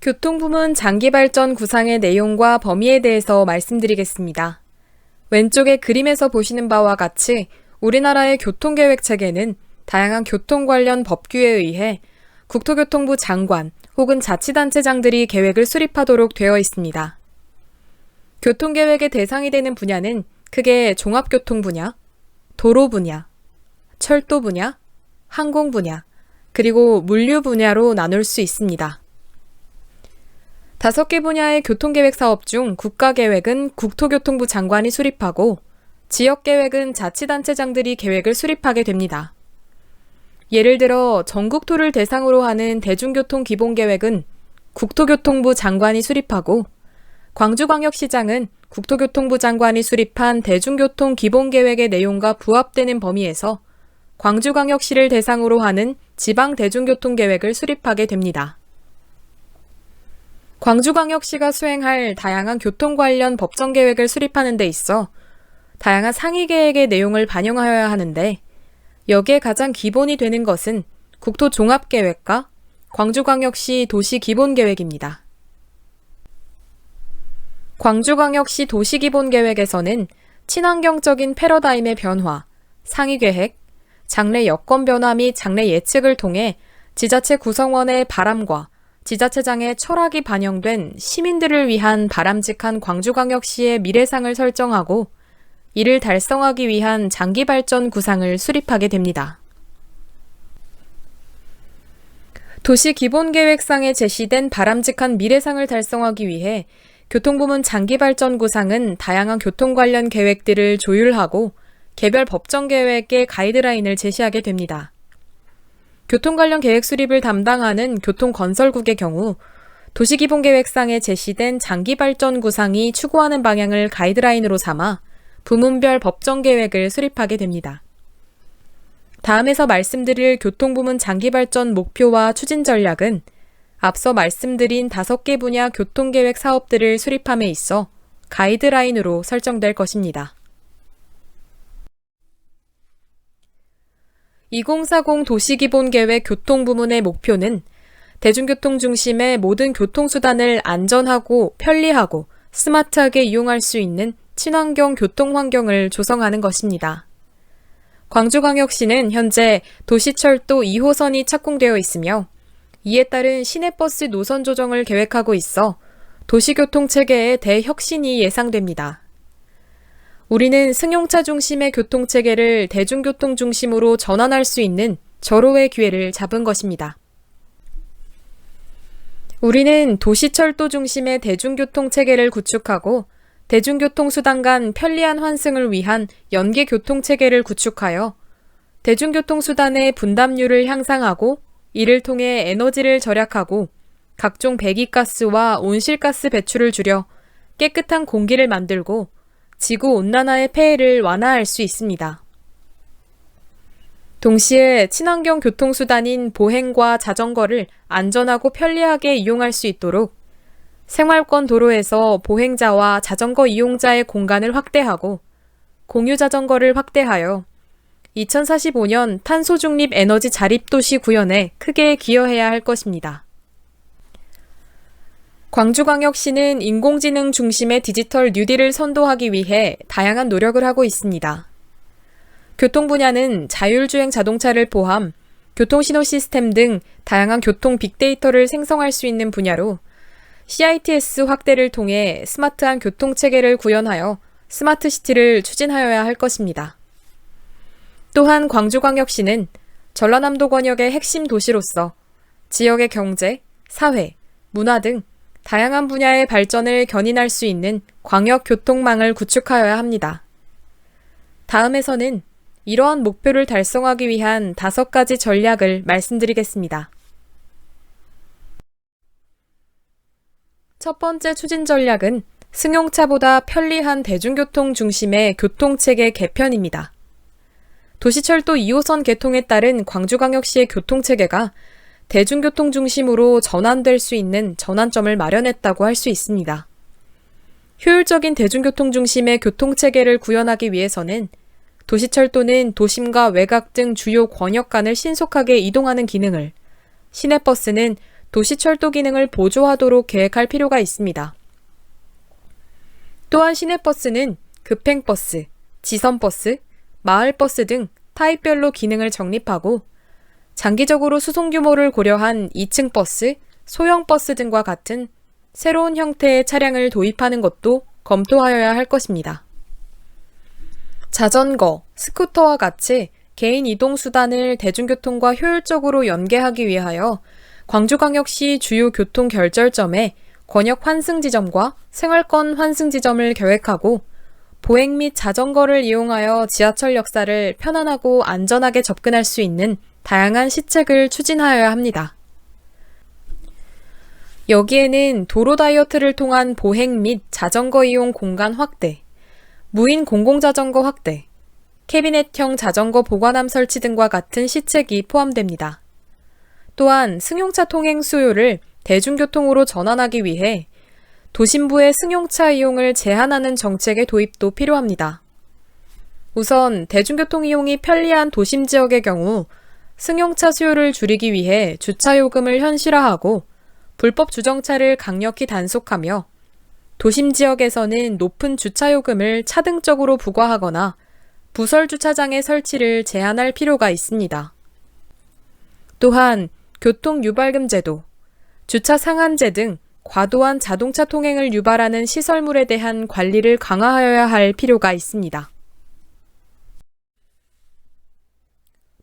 교통부문 장기발전 구상의 내용과 범위에 대해서 말씀드리겠습니다. 왼쪽의 그림에서 보시는 바와 같이 우리나라의 교통계획 체계는 다양한 교통 관련 법규에 의해 국토교통부 장관 혹은 자치단체장들이 계획을 수립하도록 되어 있습니다. 교통계획의 대상이 되는 분야는 크게 종합교통 분야, 도로 분야, 철도 분야, 항공 분야, 그리고 물류 분야로 나눌 수 있습니다. 5개 분야의 교통계획 사업 중 국가계획은 국토교통부 장관이 수립하고 지역계획은 자치단체장들이 계획을 수립하게 됩니다. 예를 들어 전국토를 대상으로 하는 대중교통기본계획은 국토교통부 장관이 수립하고 광주광역시장은 국토교통부 장관이 수립한 대중교통기본계획의 내용과 부합되는 범위에서 광주광역시를 대상으로 하는 지방대중교통계획을 수립하게 됩니다. 광주광역시가 수행할 다양한 교통 관련 법정 계획을 수립하는 데 있어 다양한 상위 계획의 내용을 반영하여야 하는데 여기에 가장 기본이 되는 것은 국토종합계획과 광주광역시 도시기본계획입니다. 광주광역시 도시기본계획에서는 친환경적인 패러다임의 변화, 상위계획, 장래 여건 변화 및 장래 예측을 통해 지자체 구성원의 바람과 지자체장의 철학이 반영된 시민들을 위한 바람직한 광주광역시의 미래상을 설정하고 이를 달성하기 위한 장기발전 구상을 수립하게 됩니다. 도시기본계획상에 제시된 바람직한 미래상을 달성하기 위해 교통부문 장기발전 구상은 다양한 교통 관련 계획들을 조율하고 개별 법정계획의 가이드라인을 제시하게 됩니다. 교통 관련 계획 수립을 담당하는 교통건설국의 경우 도시기본계획상에 제시된 장기발전 구상이 추구하는 방향을 가이드라인으로 삼아 부문별 법정계획을 수립하게 됩니다. 다음에서 말씀드릴 교통부문 장기발전 목표와 추진 전략은 앞서 말씀드린 5개 분야 교통계획 사업들을 수립함에 있어 가이드라인으로 설정될 것입니다. 2040 도시기본계획 교통부문의 목표는 대중교통 중심의 모든 교통수단을 안전하고 편리하고 스마트하게 이용할 수 있는 친환경 교통환경을 조성하는 것입니다. 광주광역시는 현재 도시철도 2호선이 착공되어 있으며 이에 따른 시내버스 노선 조정을 계획하고 있어 도시교통체계의 대혁신이 예상됩니다. 우리는 승용차 중심의 교통체계를 대중교통 중심으로 전환할 수 있는 절호의 기회를 잡은 것입니다. 우리는 도시철도 중심의 대중교통체계를 구축하고 대중교통수단 간 편리한 환승을 위한 연계교통체계를 구축하여 대중교통수단의 분담률을 향상하고 이를 통해 에너지를 절약하고 각종 배기가스와 온실가스 배출을 줄여 깨끗한 공기를 만들고 지구온난화의 폐해를 완화할 수 있습니다. 동시에 친환경 교통수단인 보행과 자전거를 안전하고 편리하게 이용할 수 있도록 생활권 도로에서 보행자와 자전거 이용자의 공간을 확대하고 공유자전거를 확대하여 2045년 탄소중립 에너지 자립도시 구현에 크게 기여해야 할 것입니다. 광주광역시는 인공지능 중심의 디지털 뉴딜을 선도하기 위해 다양한 노력을 하고 있습니다. 교통 분야는 자율주행 자동차를 포함 교통신호 시스템 등 다양한 교통 빅데이터를 생성할 수 있는 분야로 CITS 확대를 통해 스마트한 교통체계를 구현하여 스마트시티를 추진하여야 할 것입니다. 또한 광주광역시는 전라남도 권역의 핵심 도시로서 지역의 경제, 사회, 문화 등 다양한 분야의 발전을 견인할 수 있는 광역교통망을 구축하여야 합니다. 다음에서는 이러한 목표를 달성하기 위한 5가지 전략을 말씀드리겠습니다. 첫 번째 추진 전략은 승용차보다 편리한 대중교통 중심의 교통체계 개편입니다. 도시철도 2호선 개통에 따른 광주광역시의 교통체계가 대중교통 중심으로 전환될 수 있는 전환점을 마련했다고 할 수 있습니다. 효율적인 대중교통 중심의 교통체계를 구현하기 위해서는 도시철도는 도심과 외곽 등 주요 권역 간을 신속하게 이동하는 기능을, 시내버스는 도시철도 기능을 보조하도록 계획할 필요가 있습니다. 또한 시내버스는 급행버스, 지선버스, 마을버스 등 타입별로 기능을 정립하고 장기적으로 수송 규모를 고려한 2층 버스, 소형 버스 등과 같은 새로운 형태의 차량을 도입하는 것도 검토하여야 할 것입니다. 자전거, 스쿠터와 같이 개인 이동수단을 대중교통과 효율적으로 연계하기 위하여 광주광역시 주요 교통 결절점에 권역 환승 지점과 생활권 환승 지점을 계획하고 보행 및 자전거를 이용하여 지하철 역사를 편안하고 안전하게 접근할 수 있는 다양한 시책을 추진하여야 합니다. 여기에는 도로 다이어트를 통한 보행 및 자전거 이용 공간 확대, 무인 공공자전거 확대, 캐비넷형 자전거 보관함 설치 등과 같은 시책이 포함됩니다. 또한 승용차 통행 수요를 대중교통으로 전환하기 위해 도심부의 승용차 이용을 제한하는 정책의 도입도 필요합니다. 우선 대중교통 이용이 편리한 도심 지역의 경우 승용차 수요를 줄이기 위해 주차요금을 현실화하고 불법 주정차를 강력히 단속하며 도심 지역에서는 높은 주차요금을 차등적으로 부과하거나 부설 주차장의 설치를 제한할 필요가 있습니다. 또한 교통유발금 제도, 주차 상한제 등 과도한 자동차 통행을 유발하는 시설물에 대한 관리를 강화하여야 할 필요가 있습니다.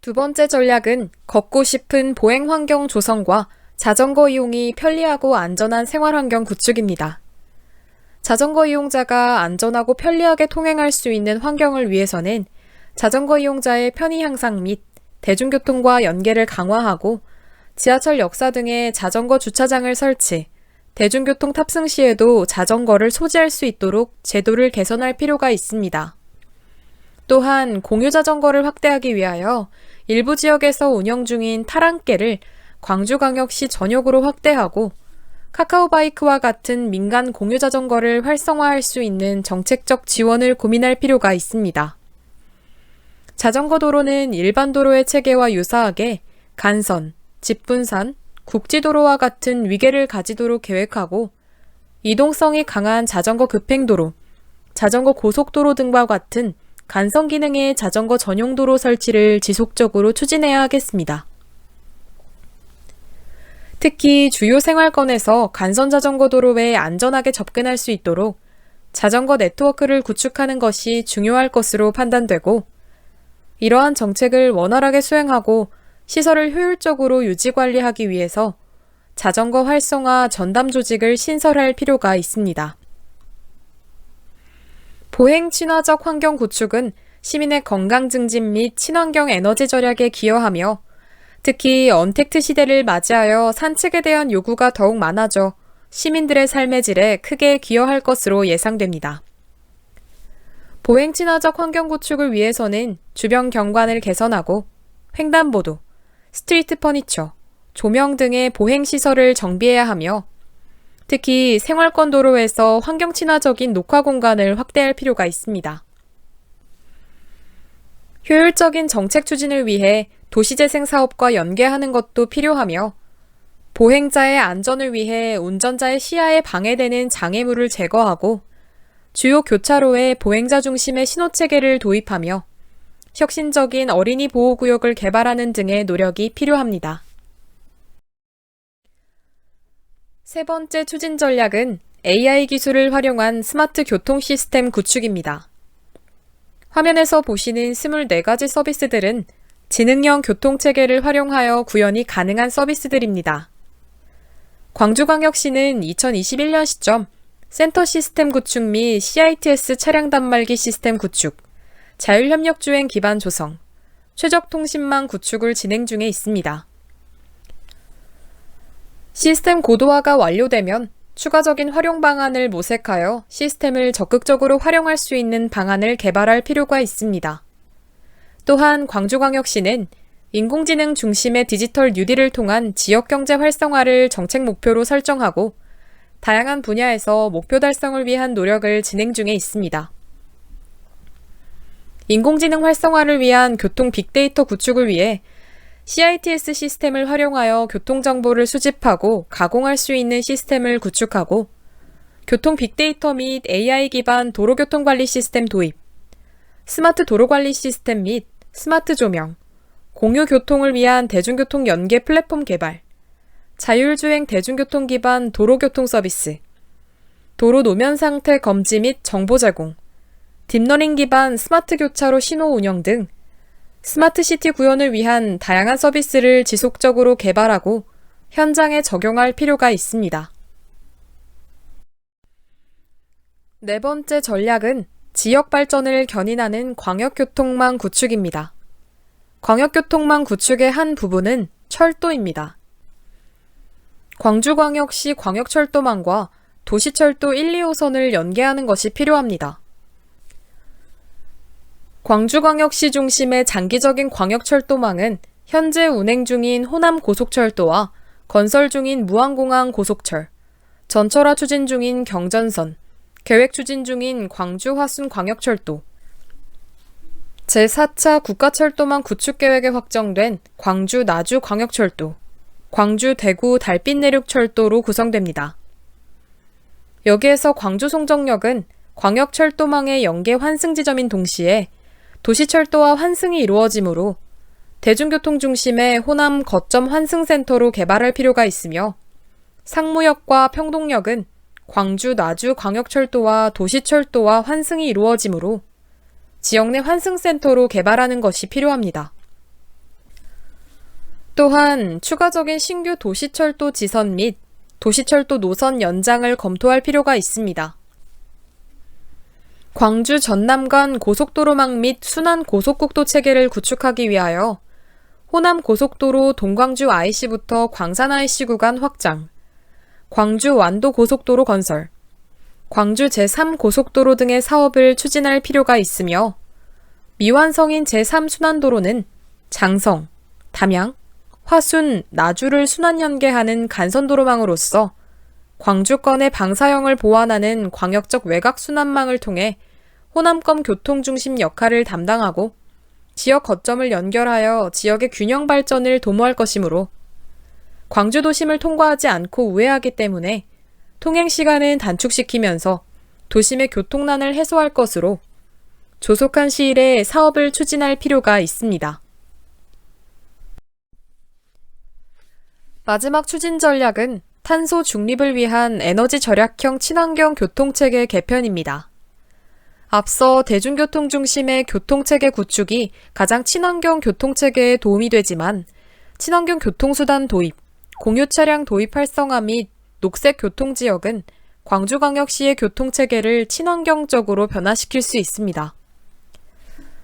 두 번째 전략은 걷고 싶은 보행 환경 조성과 자전거 이용이 편리하고 안전한 생활 환경 구축입니다. 자전거 이용자가 안전하고 편리하게 통행할 수 있는 환경을 위해서는 자전거 이용자의 편의 향상 및 대중교통과 연계를 강화하고 지하철 역사 등의 자전거 주차장을 설치, 대중교통 탑승 시에도 자전거를 소지할 수 있도록 제도를 개선할 필요가 있습니다. 또한 공유자전거를 확대하기 위하여 일부 지역에서 운영 중인 타랑길을 광주광역시 전역으로 확대하고 카카오바이크와 같은 민간 공유자전거를 활성화할 수 있는 정책적 지원을 고민할 필요가 있습니다. 자전거 도로는 일반 도로의 체계와 유사하게 간선, 집분산, 국지도로와 같은 위계를 가지도록 계획하고 이동성이 강한 자전거 급행도로, 자전거 고속도로 등과 같은 간선 기능의 자전거 전용 도로 설치를 지속적으로 추진해야 하겠습니다. 특히 주요 생활권에서 간선 자전거 도로에 안전하게 접근할 수 있도록 자전거 네트워크를 구축하는 것이 중요할 것으로 판단되고 이러한 정책을 원활하게 수행하고 시설을 효율적으로 유지 관리하기 위해서 자전거 활성화 전담 조직을 신설할 필요가 있습니다. 보행 친화적 환경 구축은 시민의 건강 증진 및 친환경 에너지 절약에 기여하며 특히 언택트 시대를 맞이하여 산책에 대한 요구가 더욱 많아져 시민들의 삶의 질에 크게 기여할 것으로 예상됩니다. 보행 친화적 환경 구축을 위해서는 주변 경관을 개선하고 횡단보도, 스트리트 퍼니처, 조명 등의 보행 시설을 정비해야 하며 특히 생활권 도로에서 환경 친화적인 녹화 공간을 확대할 필요가 있습니다. 효율적인 정책 추진을 위해 도시재생 사업과 연계하는 것도 필요하며 보행자의 안전을 위해 운전자의 시야에 방해되는 장애물을 제거하고 주요 교차로에 보행자 중심의 신호체계를 도입하며 혁신적인 어린이 보호구역을 개발하는 등의 노력이 필요합니다. 세 번째 추진 전략은 AI 기술을 활용한 스마트 교통 시스템 구축입니다. 화면에서 보시는 24가지 서비스들은 지능형 교통체계를 활용하여 구현이 가능한 서비스들입니다. 광주광역시는 2021년 시점 센터 시스템 구축 및 CITS 차량 단말기 시스템 구축, 자율협력주행 기반 조성, 최적통신망 구축을 진행 중에 있습니다. 시스템 고도화가 완료되면 추가적인 활용 방안을 모색하여 시스템을 적극적으로 활용할 수 있는 방안을 개발할 필요가 있습니다. 또한 광주광역시는 인공지능 중심의 디지털 뉴딜을 통한 지역경제 활성화를 정책 목표로 설정하고 다양한 분야에서 목표 달성을 위한 노력을 진행 중에 있습니다. 인공지능 활성화를 위한 교통 빅데이터 구축을 위해 CITS 시스템을 활용하여 교통정보를 수집하고 가공할 수 있는 시스템을 구축하고 교통 빅데이터 및 AI 기반 도로교통관리 시스템 도입, 스마트 도로관리 시스템 및 스마트 조명, 공유 교통을 위한 대중교통 연계 플랫폼 개발, 자율주행 대중교통 기반 도로교통 서비스, 도로 노면 상태 검지 및 정보 제공, 딥러닝 기반 스마트 교차로 신호 운영 등 스마트시티 구현을 위한 다양한 서비스를 지속적으로 개발하고 현장에 적용할 필요가 있습니다. 네 번째 전략은 지역 발전을 견인하는 광역교통망 구축입니다. 광역교통망 구축의 한 부분은 철도입니다. 광주광역시 광역철도망과 도시철도 1, 2호선을 연계하는 것이 필요합니다. 광주광역시 중심의 장기적인 광역철도망은 현재 운행 중인 호남고속철도와 건설 중인 무안공항 고속철, 전철화 추진 중인 경전선, 계획 추진 중인 광주 화순 광역철도, 제4차 국가철도망 구축 계획에 확정된 광주 나주 광역철도, 광주 대구 달빛 내륙철도로 구성됩니다. 여기에서 광주 송정역은 광역철도망의 연계 환승 지점인 동시에 도시철도와 환승이 이루어지므로 대중교통 중심의 호남 거점 환승센터로 개발할 필요가 있으며 상무역과 평동역은 광주 나주 광역철도와 도시철도와 환승이 이루어지므로 지역 내 환승센터로 개발하는 것이 필요합니다. 또한 추가적인 신규 도시철도 지선 및 도시철도 노선 연장을 검토할 필요가 있습니다. 광주 전남 간 고속도로망 및 순환 고속국도 체계를 구축하기 위하여 호남 고속도로 동광주 IC부터 광산 IC 구간 확장, 광주 완도 고속도로 건설, 광주 제3 고속도로 등의 사업을 추진할 필요가 있으며 미완성인 제3 순환도로는 장성, 담양, 화순, 나주를 순환 연계하는 간선도로망으로서 광주권의 방사형을 보완하는 광역적 외곽 순환망을 통해 호남권 교통 중심 역할을 담당하고 지역 거점을 연결하여 지역의 균형 발전을 도모할 것이므로 광주 도심을 통과하지 않고 우회하기 때문에 통행 시간은 단축시키면서 도심의 교통난을 해소할 것으로 조속한 시일에 사업을 추진할 필요가 있습니다. 마지막 추진 전략은 탄소 중립을 위한 에너지 절약형 친환경 교통체계 개편입니다. 앞서 대중교통 중심의 교통체계 구축이 가장 친환경 교통체계에 도움이 되지만 친환경 교통수단 도입, 공유차량 도입 활성화 및 녹색 교통지역은 광주광역시의 교통체계를 친환경적으로 변화시킬 수 있습니다.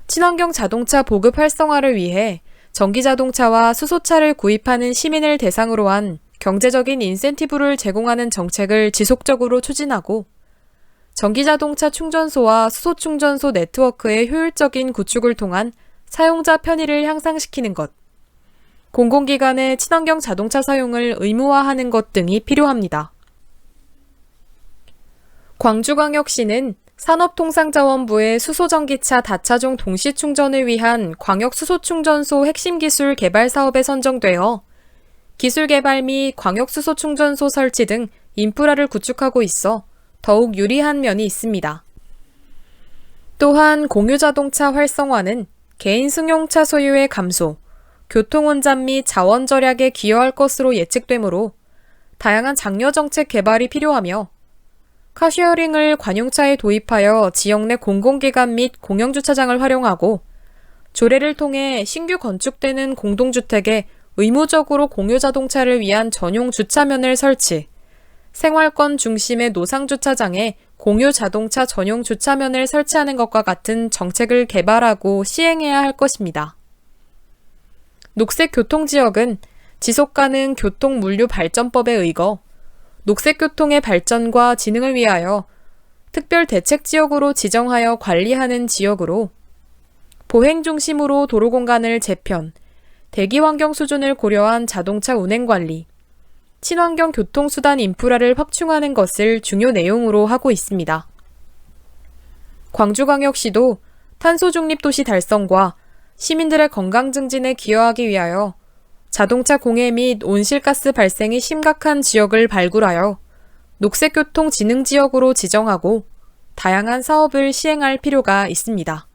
친환경 자동차 보급 활성화를 위해 전기자동차와 수소차를 구입하는 시민을 대상으로 한 경제적인 인센티브를 제공하는 정책을 지속적으로 추진하고 전기자동차 충전소와 수소충전소 네트워크의 효율적인 구축을 통한 사용자 편의를 향상시키는 것, 공공기관의 친환경 자동차 사용을 의무화하는 것 등이 필요합니다. 광주광역시는 산업통상자원부의 수소전기차 다차종 동시충전을 위한 광역수소충전소 핵심기술 개발 사업에 선정되어 기술 개발 및 광역수소충전소 설치 등 인프라를 구축하고 있어 더욱 유리한 면이 있습니다. 또한 공유자동차 활성화는 개인 승용차 소유의 감소, 교통혼잡 및 자원 절약에 기여할 것으로 예측되므로 다양한 장려 정책 개발이 필요하며 카쉐어링을 관용차에 도입하여 지역 내 공공기관 및 공영주차장을 활용하고 조례를 통해 신규 건축되는 공동주택에 의무적으로 공유자동차를 위한 전용 주차면을 설치, 생활권 중심의 노상주차장에 공유자동차 전용 주차면을 설치하는 것과 같은 정책을 개발하고 시행해야 할 것입니다. 녹색교통지역은 지속가능 교통물류발전법에 의거 녹색교통의 발전과 진흥을 위하여 특별대책지역으로 지정하여 관리하는 지역으로 보행 중심으로 도로공간을 재편, 대기환경 수준을 고려한 자동차 운행관리, 친환경 교통수단 인프라를 확충하는 것을 중요 내용으로 하고 있습니다. 광주광역시도 탄소중립도시 달성과 시민들의 건강 증진에 기여하기 위하여 자동차 공해 및 온실가스 발생이 심각한 지역을 발굴하여 녹색교통 진흥지역으로 지정하고 다양한 사업을 시행할 필요가 있습니다.